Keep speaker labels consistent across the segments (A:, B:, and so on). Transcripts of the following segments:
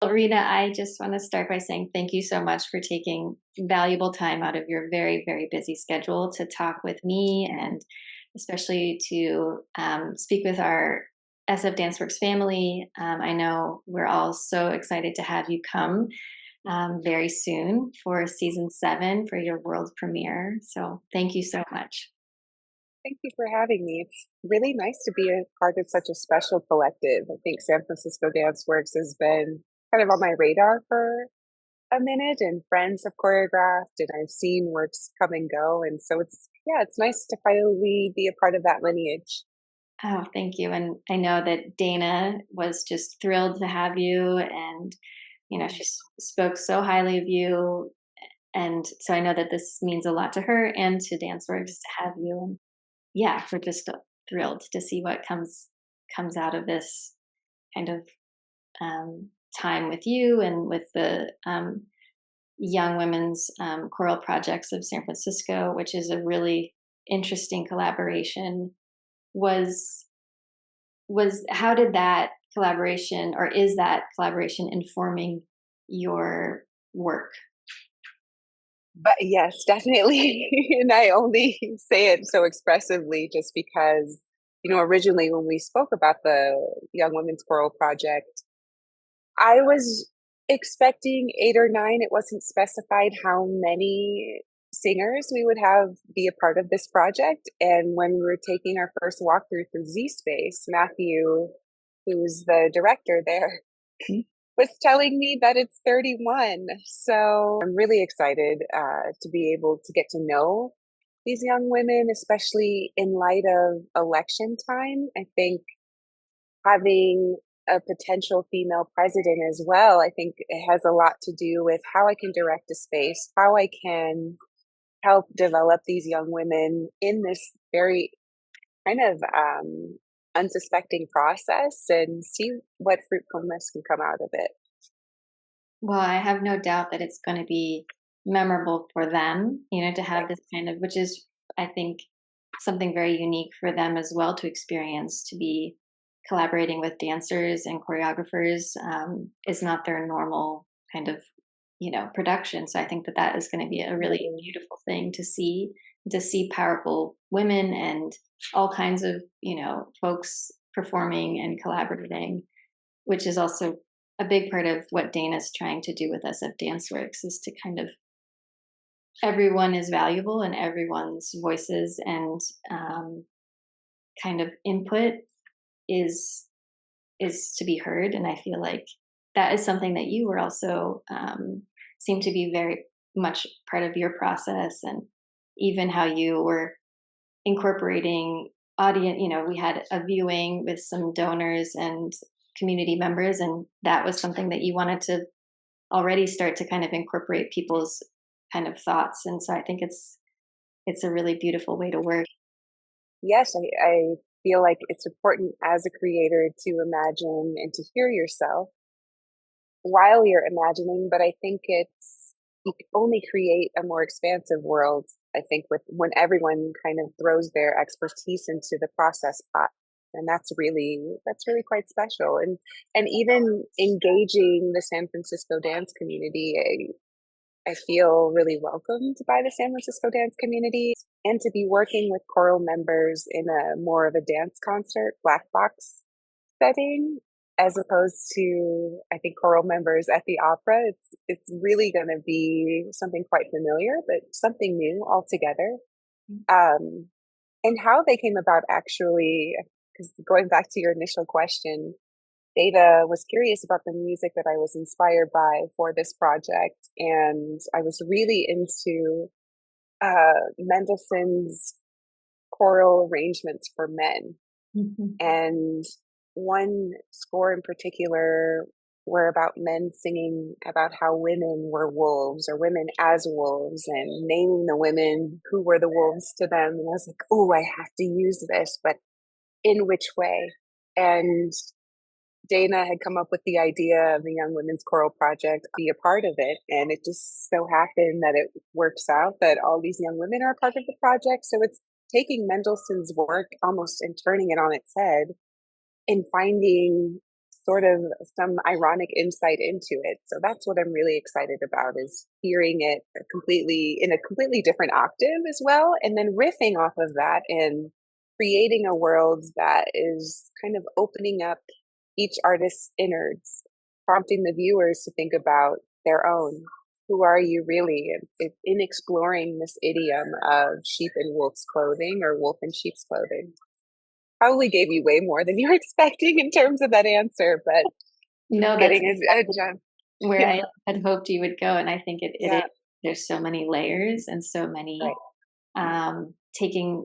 A: Well, Rena, I just want to start by saying thank you so much for taking valuable time out of your very, very busy schedule to talk with me and especially to speak with our SF Danceworks family. I know we're all so excited to have you come very soon for season 7 for your world premiere. So thank you so much.
B: Thank you for having me. It's really nice to be a part of such a special collective. I think San Francisco Dance Works has been kind of on my radar for a minute, and friends have choreographed, and I've seen works come and go. And so it's nice to finally be a part of that lineage.
A: Oh, thank you. And I know that Dana was just thrilled to have you, and she spoke so highly of you. And so I know that this means a lot to her and to DanceWorks to have you. And yeah, we're just thrilled to see what comes out of this kind of time with you and with the Young Women's Choral Projects of San Francisco, which is a really interesting collaboration. Was how did that collaboration, or is that collaboration, informing your work?
B: But yes, definitely. And I only say it so expressively just because, originally when we spoke about the Young Women's Choral Project, I was expecting 8 or 9. It wasn't specified how many singers we would have be a part of this project. And when we were taking our first walkthrough through Z Space, Matthew, who's the director there, was telling me that it's 31. So I'm really excited to be able to get to know these young women, especially in light of election time. I think having a potential female president as well, I think it has a lot to do with how I can direct a space, how I can help develop these young women in this very kind of unsuspecting process and see what fruitfulness can come out of it.
A: Well, I have no doubt that it's going to be memorable for them, to have this kind of, which is, I think, something very unique for them as well to experience, to be collaborating with dancers and choreographers is not their normal kind of, production. So I think that that is going to be a really beautiful thing to see powerful women and all kinds of, folks performing and collaborating, which is also a big part of what Dana's trying to do with us at DanceWorks, is to kind of, everyone is valuable and everyone's voices and kind of input is to be heard. And I feel like that is something that you were also seem to be very much part of your process, and even how you were incorporating audience. We had a viewing with some donors and community members, and that was something that you wanted to already start to kind of incorporate people's kind of thoughts. And so I think it's a really beautiful way to work.
B: Yes, I feel like it's important as a creator to imagine and to hear yourself while you're imagining, but I think you can only create a more expansive world, I think, with when everyone kind of throws their expertise into the process pot. And that's really quite special. And even engaging the San Francisco dance community, I feel really welcomed by the San Francisco dance community, and to be working with choral members in a more of a dance concert, black box setting, as opposed to, I think, choral members at the opera. It's really going to be something quite familiar, but something new altogether. Um, and how they came about, actually, because going back to your initial question, Data was curious about the music that I was inspired by for this project, and I was really into Mendelssohn's choral arrangements for men.
A: Mhm.
B: And one score in particular were about men singing about how women were wolves, or women as wolves, and naming the women who were the wolves to them. And I was like, oh, I have to use this, but in which way? And Dana had come up with the idea of the Young Women's Choral Project, be a part of it. And it just so happened that it works out that all these young women are part of the project. So it's taking Mendelssohn's work almost and turning it on its head and finding sort of some ironic insight into it. So that's what I'm really excited about, is hearing it completely in a completely different octave as well, and then riffing off of that and creating a world that is kind of opening up each artist's innards, prompting the viewers to think about their own. Who are you really? In exploring this idiom of sheep in wolf's clothing or wolf in sheep's clothing. Probably gave you way more than you were expecting in terms of that answer, but
A: No, that's
B: getting a jump.
A: where I had hoped you would go, and I think it is.
B: Yeah,
A: There's so many layers and so many,
B: right.
A: taking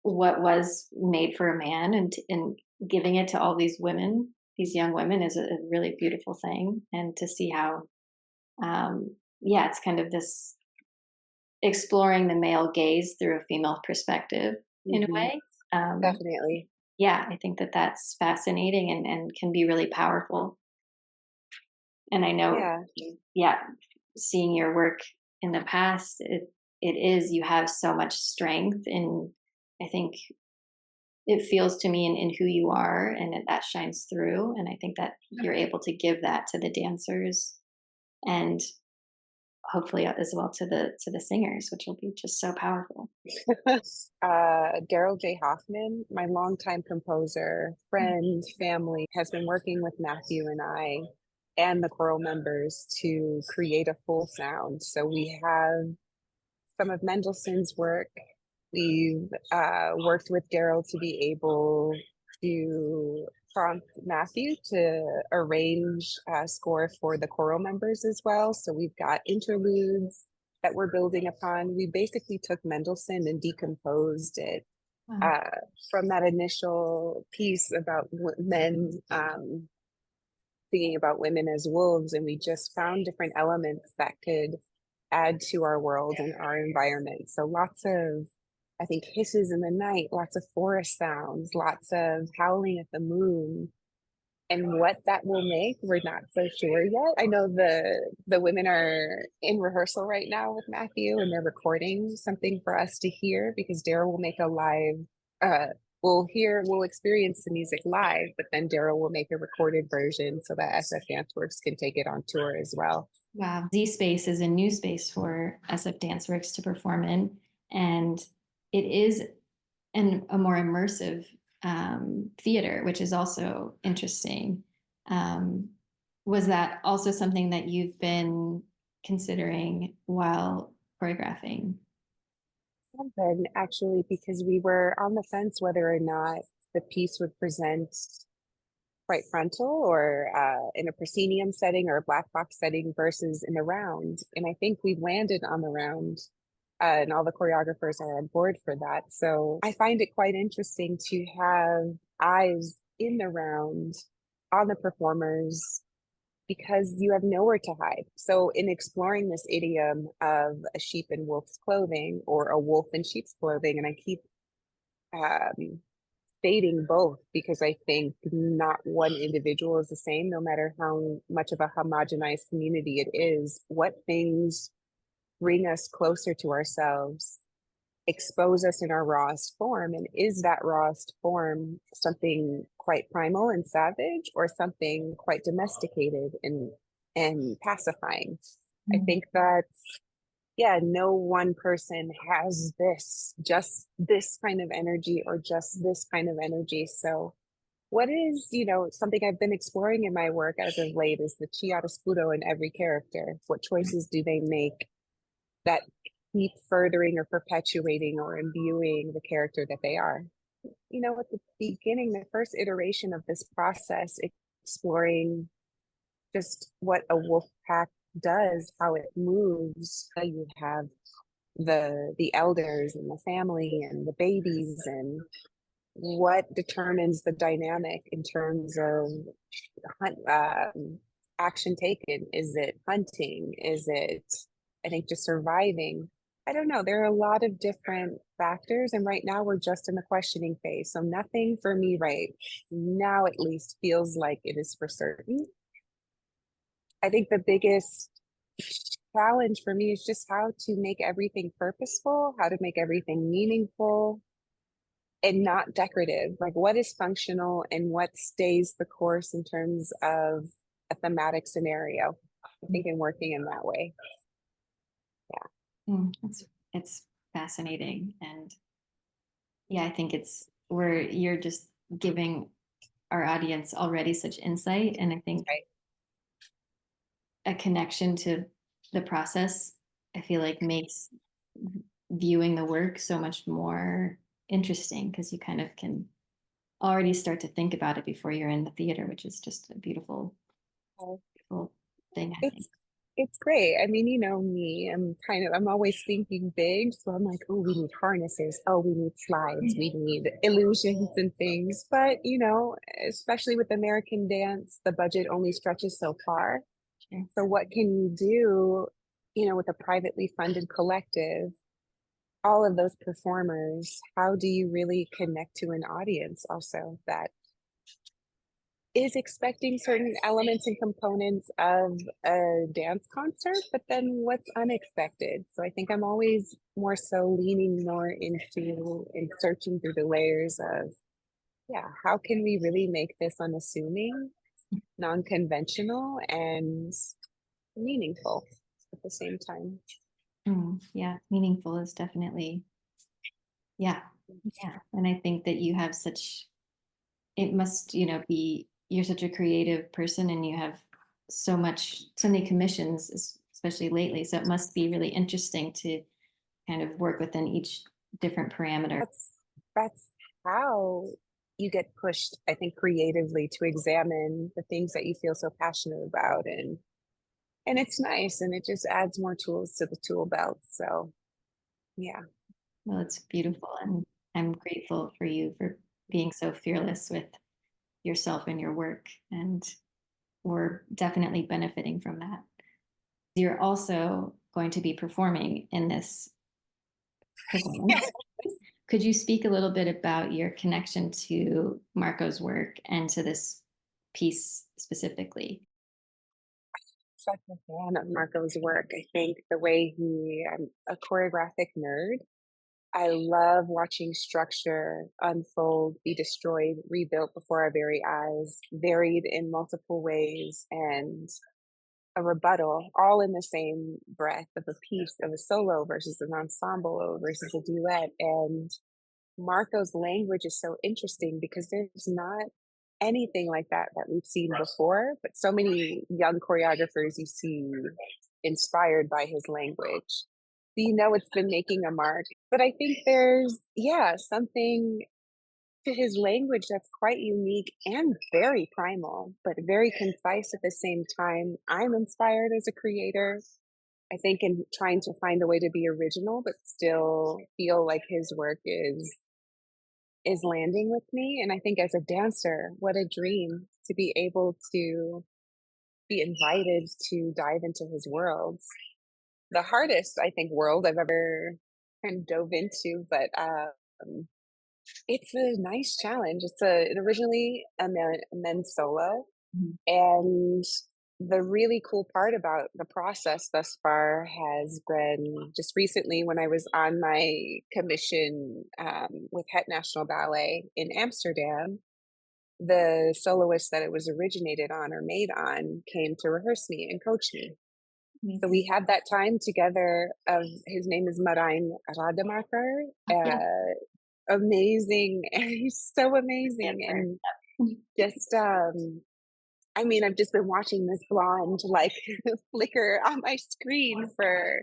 A: what was made for a man and giving it to all these women, these young women, is a really beautiful thing. And to see how, yeah, it's kind of this exploring the male gaze through a female perspective in a
B: Hmm.
A: way. Um,
B: Definitely.
A: yeah, I think that that's fascinating and can be really powerful. And I know,
B: Yeah.
A: yeah, seeing your work in the past, it is, you have so much strength in, I think it feels to me in who you are, and that shines through. And I think that you're able to give that to the dancers and hopefully as well to the singers, which will be just so powerful.
B: Daryl J. Hoffman, my longtime composer, friend, family, has been working with Matthew and I and the choral members to create a full sound. So we have some of Mendelssohn's work. We've worked with Daryl to be able to prompt Matthew to arrange a score for the choral members as well. So we've got interludes that we're building upon. We basically took Mendelssohn and decomposed it
A: Wow.
B: uh, from that initial piece about men thinking about women as wolves, and we just found different elements that could add to our world and our environment. So lots of, I think, hisses in the night, lots of forest sounds, lots of howling at the moon. And what that will make, we're not so sure yet. I know the women are in rehearsal right now with Matthew, and they're recording something for us to hear, because Daryl will make a live we'll experience the music live, but then Daryl will make a recorded version so that SF Danceworks can take it on tour as well.
A: Wow. Z Space is a new space for SF Danceworks to perform in. And it is a more immersive theater, which is also interesting. Um, was that also something that you've been considering while choreographing?
B: Then actually, because we were on the fence whether or not the piece would present quite frontal or in a proscenium setting or a black box setting versus in the round. And I think we've landed on the round, and all the choreographers are on board for that. So I find it quite interesting to have eyes in the round on the performers, because you have nowhere to hide. So in exploring this idiom of a sheep in wolf's clothing or a wolf in sheep's clothing, and I keep um, stating both, because I think not one individual is the same, no matter how much of a homogenized community it is. What things bring us closer to ourselves, expose us in our rawest form, and is that rawest form something quite primal and savage, or something quite domesticated and pacifying? I
A: Mm.
B: think that, yeah, no one person has just this kind of energy or just this kind of energy. So what is, something I've been exploring in my work as of late is the chiaroscuro in every character. What choices do they make that keep furthering or perpetuating or imbuing the character that they are? At the beginning, the first iteration of this process, exploring just what a wolf pack does, how it moves. You have the elders and the family and the babies, and what determines the dynamic in terms of action taken. Is it hunting? Is it, I think, just surviving? I don't know. There are a lot of different factors, and right now we're just in the questioning phase. So nothing for me right now, at least, feels like it is for certain. I think the biggest challenge for me is just how to make everything purposeful, how to make everything meaningful, and not decorative. Like what is functional and what stays the course in terms of a thematic scenario. I think in working in that way. Yeah.
A: It's fascinating, and yeah, I think it's where you're just giving our audience already such insight, and I think
B: Right.
A: a connection to the process, I feel like makes viewing the work so much more interesting because you kind of can already start to think about it before you're in the theater, which is just a beautiful,
B: Oh,
A: beautiful thing, I think.
B: it's it's great. I mean, you know me, I'm always thinking big. So I'm like, oh, we need harnesses. Oh, we need slides. We need illusions and things. But, you know, especially with American dance, the budget only stretches so far.
A: Sure.
B: So what can you do, you know, with a privately funded collective, all of those performers, how do you really connect to an audience also that is expecting certain elements and components of a dance concert, but then what's unexpected? So I think I'm always more so leaning more into and searching through the layers of, yeah, how can we really make this unassuming, non-conventional, and meaningful at the same time?
A: Yeah, meaningful is definitely, yeah, yeah. And I think that you have such, it must, be, you're such a creative person and you have so many commissions, especially lately. So it must be really interesting to kind of work within each different parameter.
B: That's how you get pushed, I think, creatively to examine the things that you feel so passionate about, and it's nice, and it just adds more tools to the tool belt. So yeah.
A: Well, it's beautiful. And I'm grateful for you for being so fearless with yourself and your work. And we're definitely benefiting from that. You're also going to be performing in this performance. Could you speak a little bit about your connection to Marco's work and to this piece specifically?
B: Such a fan of Marco's work. I think the way I'm a choreographic nerd. I love watching structure unfold, be destroyed, rebuilt before our very eyes, varied in multiple ways, and a rebuttal, all in the same breath of a piece of a solo versus an ensemble versus a duet. And Marco's language is so interesting because there's not anything like that that we've seen before, but so many young choreographers you see inspired by his language. So you know it's been making a mark. But I think there's, yeah, something to his language that's quite unique and very primal, but very concise at the same time. I'm inspired as a creator. I think in trying to find a way to be original, but still feel like his work is landing with me. And I think as a dancer, what a dream to be able to be invited to dive into his world. The hardest, I think, world I've ever kind of dove into, but it's a nice challenge. It's originally a men's solo,
A: Mhm.
B: and the really cool part about the process thus far has been just recently when I was on my commission with Het National Ballet in Amsterdam. The soloist that it was originated on or made on came to rehearse me and coach me. So
A: Amazing.
B: we had that time together. Of his name is Marijn Rademacher.
A: Yeah.
B: Amazing, and he's so amazing,
A: Dancer.
B: and just I mean, I've just been watching this blonde like flicker on my screen for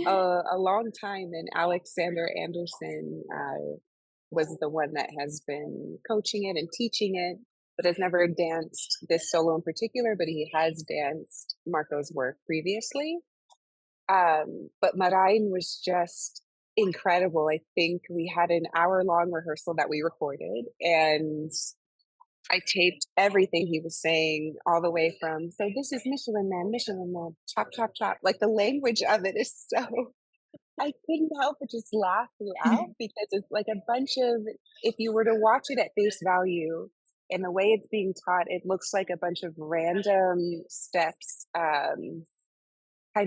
B: a long time, and Alexander Anderson was the one that has been coaching it and teaching it, but has never danced this solo in particular. But he has danced Marco's work previously. But Marijn was just incredible. I think we had an hour-long rehearsal that we recorded, and I taped everything he was saying all the way from, so this is Michelin Man, chop, chop, chop. Like the language of it is so, I couldn't help but just laugh throughout because it's like a bunch of, if you were to watch it at face value and the way it's being taught, it looks like a bunch of random steps, kind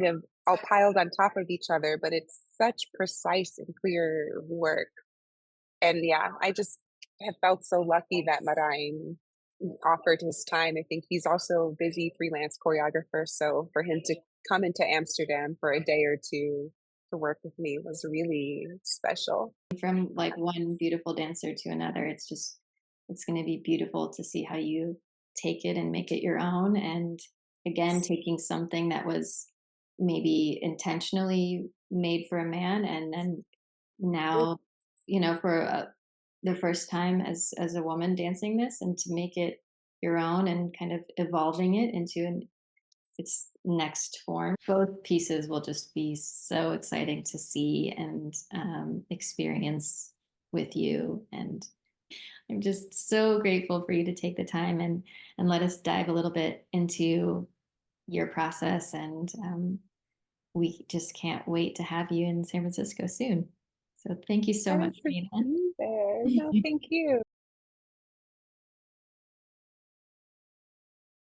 B: of all piled on top of each other, but it's such precise and clear work. And yeah, I just have felt so lucky that Marijn offered his time. I think he's also a busy freelance choreographer, so for him to come into Amsterdam for a day or two to work with me was really special.
A: From like one beautiful dancer to another, it's going to be beautiful to see how you take it and make it your own. And again, taking something that was maybe intentionally made for a man, and then now, for the first time as a woman dancing this, and to make it your own and kind of evolving it into its next form. Both pieces will just be so exciting to see and experience with you. And I'm just so grateful for you to take the time and let us dive a little bit into your process. And we just can't wait to have you in San Francisco soon. So thank you so much,
B: Excited to
A: Rena.
B: be there. No, thank you.